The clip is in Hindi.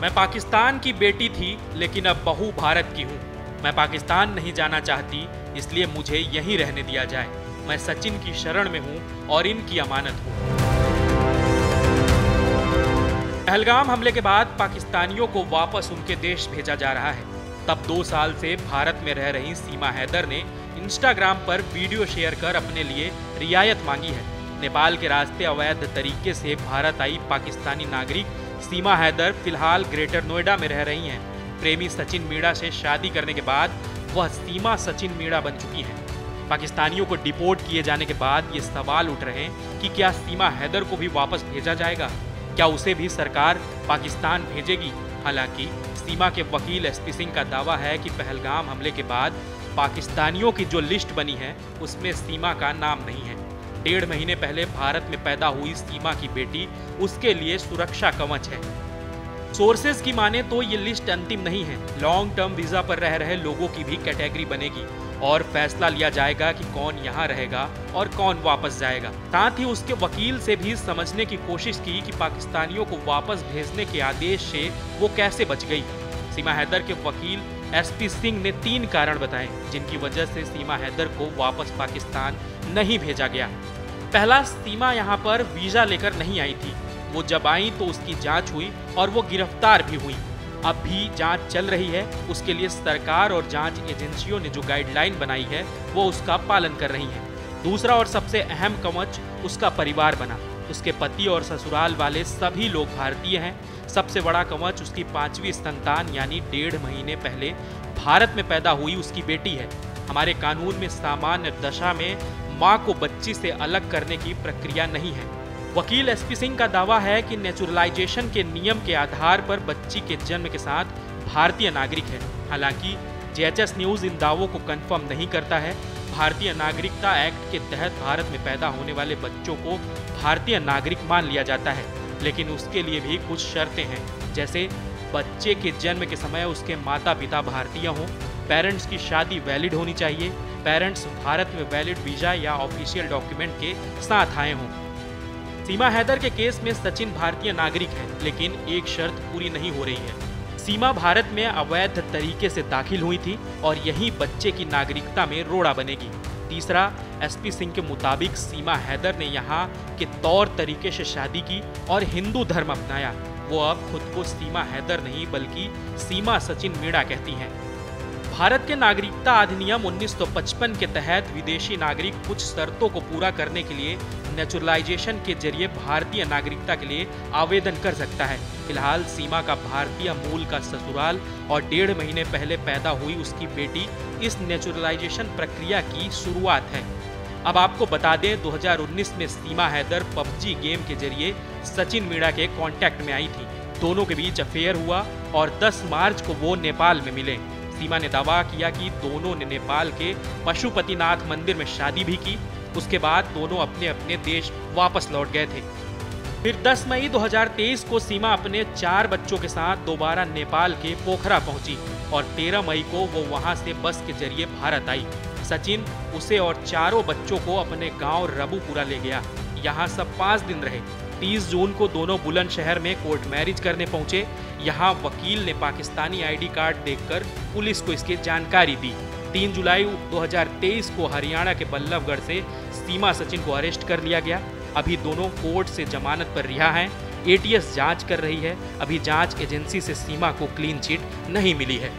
मैं पाकिस्तान की बेटी थी लेकिन अब बहू भारत की हूँ। मैं पाकिस्तान नहीं जाना चाहती, इसलिए मुझे यहीं रहने दिया जाए। मैं सचिन की शरण में हूँ और इनकी अमानत हूँ। पहलगाम हमले के बाद पाकिस्तानियों को वापस उनके देश भेजा जा रहा है। तब 2 साल से भारत में रह रही सीमा हैदर ने इंस्टाग्राम पर वीडियो शेयर कर अपने लिए रियायत मांगी है। नेपाल के रास्ते अवैध तरीके से भारत आई पाकिस्तानी नागरिक सीमा हैदर फिलहाल ग्रेटर नोएडा में रह रही हैं। प्रेमी सचिन मीणा से शादी करने के बाद वह सीमा सचिन मीणा बन चुकी हैं। पाकिस्तानियों को डिपोर्ट किए जाने के बाद ये सवाल उठ रहे हैं कि क्या सीमा हैदर को भी वापस भेजा जाएगा? क्या उसे भी सरकार पाकिस्तान भेजेगी? हालांकि सीमा के वकील एसपी सिंह का दावा है कि पहलगाम हमले के बाद पाकिस्तानियों की जो लिस्ट बनी है उसमें सीमा का नाम नहीं है। 1.5 महीने पहले भारत में पैदा हुई सीमा की बेटी उसके लिए सुरक्षा कवच है। सोर्सेज की माने तो ये लिस्ट अंतिम नहीं है। लॉन्ग टर्म वीजा पर रह रहे लोगों की भी कैटेगरी बनेगी और फैसला लिया जाएगा कि कौन यहाँ रहेगा और कौन वापस जाएगा। साथ ही उसके वकील से भी समझने की कोशिश की कि पाकिस्तानियों को वापस भेजने के आदेश से वो कैसे बच गई। सीमा हैदर के वकील एसपी सिंह ने 3 कारण बताए जिनकी वजह से सीमा हैदर को वापस पाकिस्तान नहीं भेजा गया। पहला, सीमा यहाँ पर वीजा लेकर नहीं आई थी। वो जब आई तो उसकी जांच हुई और वो गिरफ्तार भी हुई। अब भी जांच चल रही है। उसके लिए सरकार और जांच एजेंसियों ने जो गाइडलाइन बनाई है वो उसका पालन कर रही है। दूसरा और सबसे अहम कवच उसका परिवार बना। उसके पति और ससुराल वाले सभी लोग भारतीय हैं। सबसे बड़ा कवच उसकी 5वीं संतान यानी 1.5 महीने पहले भारत में पैदा हुई उसकी बेटी है। हमारे कानून में सामान्य दशा में मां को बच्ची से अलग करने की प्रक्रिया नहीं है। वकील एसपी सिंह का दावा है कि नेचुरलाइजेशन के नियम के आधार पर बच्ची के जन्म के साथ भारतीय नागरिक है। हालांकि जेएचएस न्यूज इन दावों को कंफर्म नहीं करता है। भारतीय नागरिकता एक्ट के तहत भारत में पैदा होने वाले बच्चों को भारतीय नागरिक मान लिया जाता है, लेकिन उसके लिए भी कुछ शर्तें हैं, जैसे बच्चे के जन्म के समय उसके माता पिता भारतीय हों, पेरेंट्स की शादी वैलिड होनी चाहिए, पेरेंट्स भारत में वैलिड वीजा या ऑफिशियल डॉक्यूमेंट के साथ आए हों। सीमा हैदर के केस में सचिन भारतीय नागरिक है, लेकिन एक शर्त पूरी नहीं हो रही है। सीमा भारत में अवैध तरीके से दाखिल हुई थी और यही बच्चे की नागरिकता में रोड़ा बनेगी। तीसरा, एसपी सिंह के मुताबिक सीमा हैदर ने यहाँ के तौर तरीके से शादी की और हिंदू धर्म अपनाया। वो अब खुद को सीमा हैदर नहीं बल्कि सीमा सचिन मीणा कहती हैं। भारत के नागरिकता अधिनियम 1955 के तहत विदेशी नागरिक कुछ शर्तों को पूरा करने के लिए नेचुरलाइजेशन के जरिए भारतीय नागरिकता के लिए आवेदन कर सकता है। फिलहाल सीमा का भारतीय मूल का ससुराल और 1.5 महीने पहले पैदा हुई उसकी बेटी इस नेचुरलाइजेशन प्रक्रिया की शुरुआत है। अब आपको बता दें, 2019 में सीमा हैदर पबजी गेम के जरिए सचिन मीणा के कांटेक्ट में आई थी। दोनों के बीच अफेयर हुआ और 10 मार्च को वो नेपाल में मिले। सीमा ने दावा किया कि दोनों ने नेपाल के पशुपतिनाथ मंदिर में शादी भी की। उसके बाद दोनों अपने अपने देश वापस लौट गए थे। फिर 10 मई 2023 को सीमा अपने 4 बच्चों के साथ दोबारा नेपाल के पोखरा पहुंची और 13 मई को वो वहां से बस के जरिए भारत आई। सचिन उसे और 4 बच्चों को अपने गांव रबुपुरा ले गया। यहाँ सब 5 दिन रहे। 30 जून को दोनों बुलंदशहर में कोर्ट मैरिज करने पहुंचे। यहाँ वकील ने पाकिस्तानी आईडी कार्ड देखकर पुलिस को इसकी जानकारी दी। 3 जुलाई 2023 को हरियाणा के बल्लभगढ़ से सीमा सचिन को अरेस्ट कर लिया गया। अभी दोनों कोर्ट से जमानत पर रिहा हैं। एटीएस जांच कर रही है। अभी जांच एजेंसी से सीमा को क्लीन चिट नहीं मिली है।